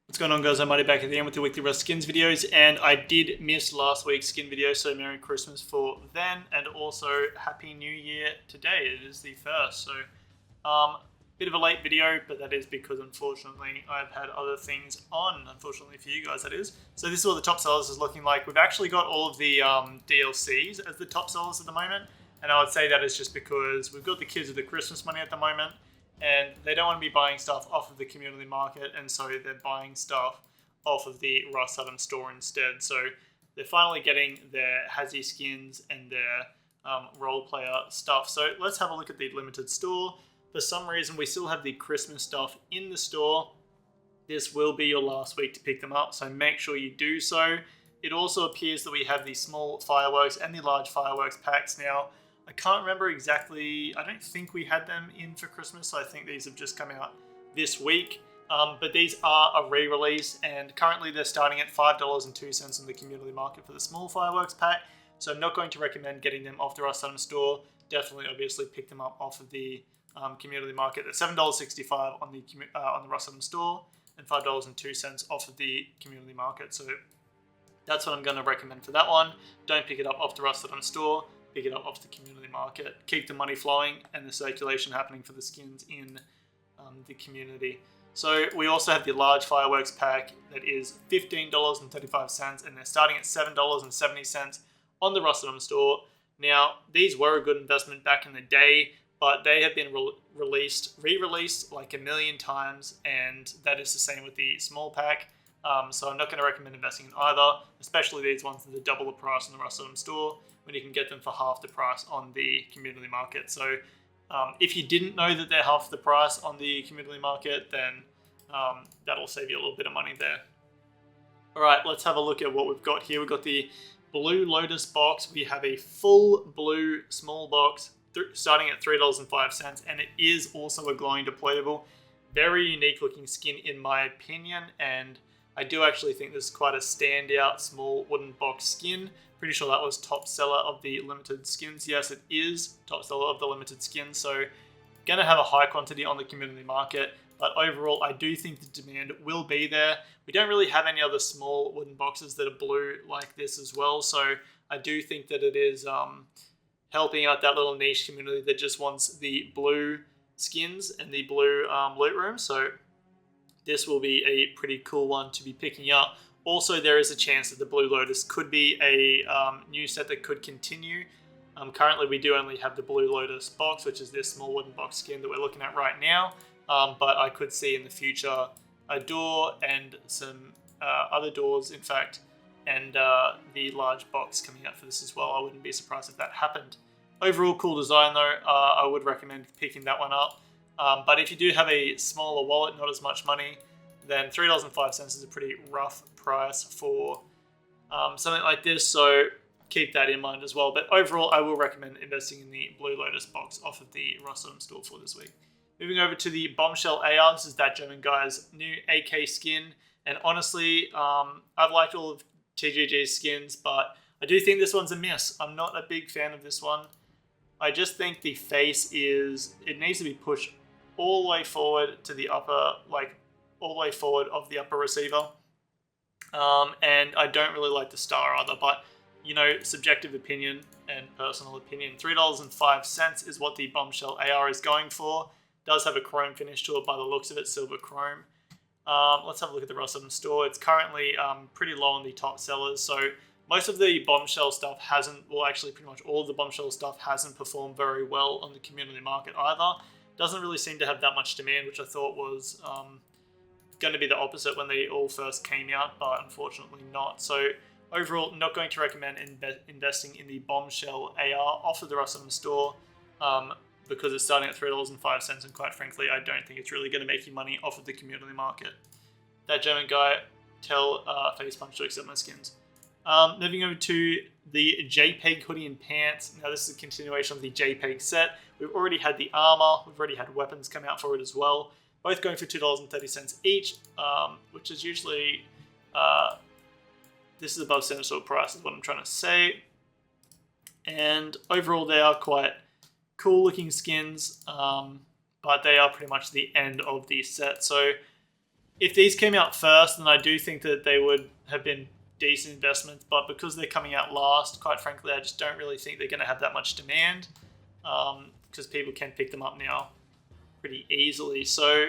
What's going on, guys? I'm Mighty back at the end with the weekly Rust Skins videos, and I did miss last week's skin video, so Merry Christmas for then, and also Happy New Year today. It is the 1st, so bit of a late video, but that is because unfortunately I've had other things on, unfortunately for you guys that is. So this is what the top sellers is looking like. We've actually got all of the DLCs as the top sellers at the moment, and I would say that is just because we've got the kids with the Christmas money at the moment, and they don't want to be buying stuff off of the community market, and so they're buying stuff off of the Rust store instead. So they're finally getting their Hazzy skins and their role player stuff. So let's have a look at the limited store. For some reason, we still have the Christmas stuff in the store. This will be your last week to pick them up, so make sure you do so. It also appears that we have the small fireworks and the large fireworks packs now. I can't remember exactly. I don't think we had them in for Christmas. So I think these have just come out this week. But these are a re-release, and currently they're starting at $5.02 in the community market for the small fireworks pack. So I'm not going to recommend getting them off the Rust store. Definitely, obviously, pick them up off of the community market at $7.65 on the Rust store and $5.02 off of the community market. So that's what I'm going to recommend for that one. Don't pick it up off the Rust store. Pick it up off the community market, keep the money flowing and the circulation happening for the skins in the community. So we also have the large fireworks pack that is $15.35, and they're starting at $7.70 on the Rust store. Now, these were a good investment back in the day, but they have been re-released like a million times, and that is the same with the small pack. So I'm not going to recommend investing in either, especially these ones that are double the price on the Rust store, when you can get them for half the price on the community market. So if you didn't know that they're half the price on the community market, then that'll save you a little bit of money there. All right, let's have a look at what we've got here. We've got the blue Lotus box. We have a full blue small box starting at $3.05, and it is also a glowing deployable. Very unique looking skin in my opinion, and I do actually think this is quite a standout small wooden box skin. Pretty sure that was top seller of the limited skins. Yes, it is top seller of the limited skins. So going to have a high quantity on the community market. But overall, I do think the demand will be there. We don't really have any other small wooden boxes that are blue like this as well. So I do think that it is helping out that little niche community that just wants the blue skins and the blue loot room. So this will be a pretty cool one to be picking up. Also, there is a chance that the Blue Lotus could be a new set that could continue. Currently, we do only have the Blue Lotus box, which is this small wooden box skin that we're looking at right now. But I could see in the future a door and some other doors, in fact, and the large box coming out for this as well. I wouldn't be surprised if that happened. Overall, cool design though. I would recommend picking that one up. But if you do have a smaller wallet, not as much money, then $3.05 is a pretty rough price for something like this, so keep that in mind as well. But overall, I will recommend investing in the Blue Lotus box off of the Rust store for this week. Moving over to the Bombshell AR, this is that German guy's new AK skin, and honestly, I've liked all of TGG's skins, but I do think this one's a miss. I'm not a big fan of this one. I just think the face it needs to be pushed all the way forward to the upper, all the way forward of the upper receiver. And I don't really like the star either, but you know, subjective opinion and personal opinion. $3.05 is what the Bombshell AR is going for. Does have a chrome finish to it by the looks of it, silver chrome. Let's have a look at the Rust store. It's currently pretty low on the top sellers, so most of the Bombshell stuff actually pretty much all of the Bombshell stuff hasn't performed very well on the community market either. Doesn't really seem to have that much demand, which I thought was going to be the opposite when they all first came out, but unfortunately not. So overall, not going to recommend investing in the Bombshell AR off of the Rust store because it's starting at $3.05, and quite frankly, I don't think it's really going to make you money off of the community market. That German guy, tell Face Punch to accept my skins. Moving over to the JPEG hoodie and pants. Now this is a continuation of the JPEG set. We've already had the armor, we've already had weapons come out for it as well. Both going for $2.30 each, which is usually, this is above center store price is what I'm trying to say. And overall they are quite cool looking skins, but they are pretty much the end of the set. So if these came out first, then I do think that they would have been decent investments, but because they're coming out last, quite frankly, I just don't really think they're going to have that much demand, because people can pick them up now pretty easily. So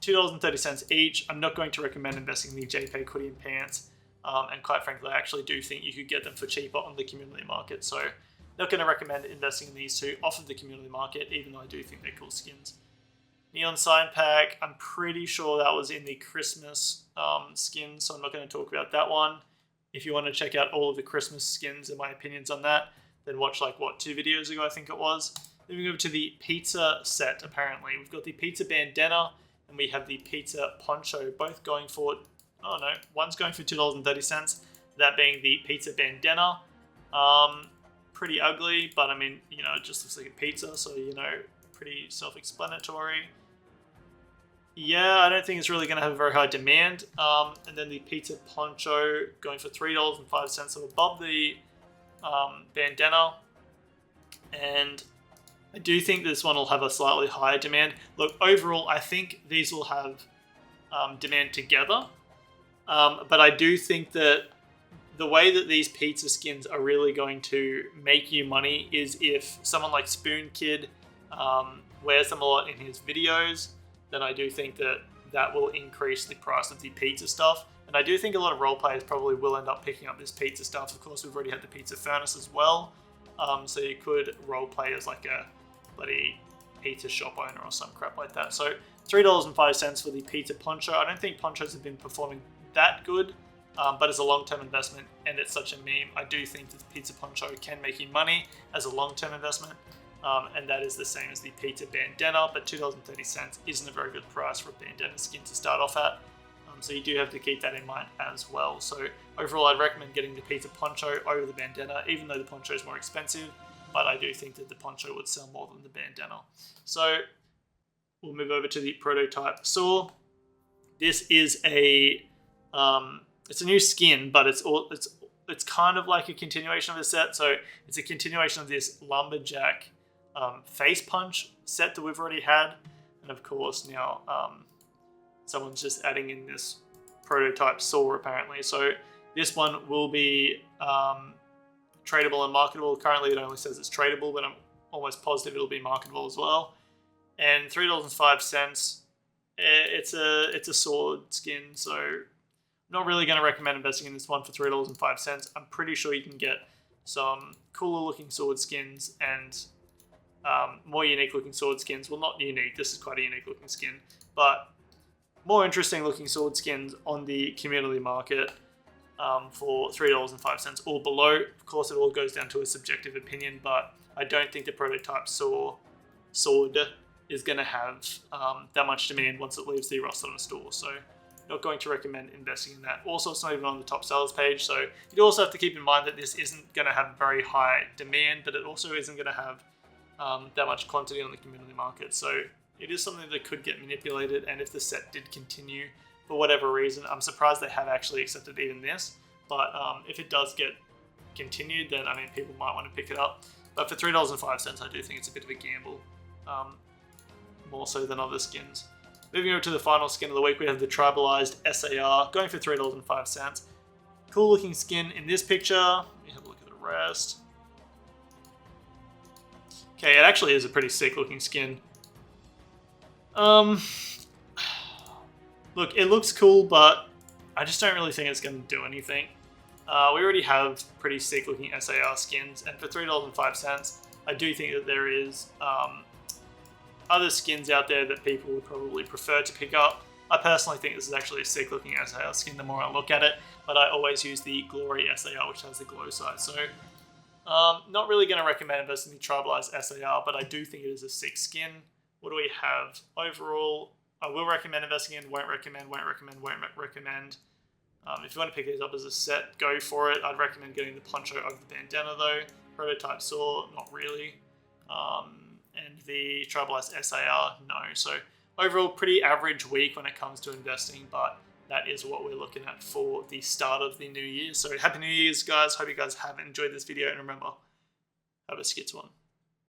$2.30 each. I'm not going to recommend investing in the JPEG hoodie and pants, and quite frankly, I actually do think you could get them for cheaper on the community market. So not going to recommend investing in these two off of the community market, even though I do think they're cool skins. Neon Sign Pack, I'm pretty sure that was in the Christmas skin, so I'm not going to talk about that one. If you want to check out all of the Christmas skins and my opinions on that, then watch like, what, 2 videos ago I think it was. Moving over to the pizza set, apparently. We've got the pizza bandana and we have the pizza poncho, both going for, oh no, one's going for $2.30, that being the pizza bandana. Pretty ugly, but I mean, you know, it just looks like a pizza, so, you know, pretty self-explanatory. Yeah, I don't think it's really going to have a very high demand. And then the pizza poncho going for $3.05, so above the bandana. And I do think this one will have a slightly higher demand. Look, overall, I think these will have demand together. But I do think that the way that these pizza skins are really going to make you money is if someone like Spoon Kid wears them a lot in his videos, then I do think that that will increase the price of the pizza stuff. And I do think a lot of role players probably will end up picking up this pizza stuff. Of course, we've already had the pizza furnace as well. So you could role play as like a bloody pizza shop owner or some crap like that. So $3.05 for the pizza poncho. I don't think ponchos have been performing that good, but as a long-term investment, and it's such a meme, I do think that the pizza poncho can make you money as a long-term investment. And that is the same as the pizza bandana, but $2.30 isn't a very good price for a bandana skin to start off at. So you do have to keep that in mind as well. So overall, I'd recommend getting the pizza poncho over the bandana, even though the poncho is more expensive, but I do think that the poncho would sell more than the bandana. So we'll move over to the prototype saw. This is it's a new skin, but it's kind of like a continuation of the set. So it's a continuation of this lumberjack face punch set that we've already had, and of course now someone's just adding in this prototype saw apparently. So this one will be tradable and marketable. Currently it only says it's tradable, but I'm almost positive it'll be marketable as well. And $3.05, it's a sword skin, so I'm not really going to recommend investing in this one for $3.05. I'm pretty sure you can get some cooler looking sword skins and more unique looking sword skins. Well, not unique, this is quite a unique looking skin, but more interesting looking sword skins on the community market for $3.05 or below. Of course, it all goes down to a subjective opinion, but I don't think the prototype sword is going to have that much demand once it leaves the roster on the store. So not going to recommend investing in that. Also, it's not even on the top sellers page, so you do also have to keep in mind that this isn't going to have very high demand, but it also isn't going to have that much quantity on the community market. So it is something that could get manipulated, and if the set did continue for whatever reason, I'm surprised they have actually accepted even this, but if it does get continued, then I mean, people might want to pick it up. But for $3.05, I do think it's a bit of a gamble, more so than other skins. Moving over to the final skin of the week, we have the Tribalized SAR, going for $3.05. Cool looking skin in this picture. Let me have a look at the rest. Okay, it actually is a pretty sick looking skin. Look, it looks cool, but I just don't really think it's going to do anything. We already have pretty sick looking SAR skins, and for $3.05, I do think that there is other skins out there that people would probably prefer to pick up. I personally think this is actually a sick looking SAR skin the more I look at it, but I always use the Glory SAR, which has the glow sight. So not really going to recommend investing in the Tribalized SAR, but I do think it is a sick skin. What do we have? Overall, I will recommend investing in, won't recommend, won't recommend, won't recommend. If you want to pick these up as a set, go for it. I'd recommend getting the poncho over the bandana though. Prototype saw, not really. And the Tribalized SAR, no. So overall, pretty average week when it comes to investing, but that is what we're looking at for the start of the new year. So happy New Year's, guys. Hope you guys have enjoyed this video, and remember, have a skits one.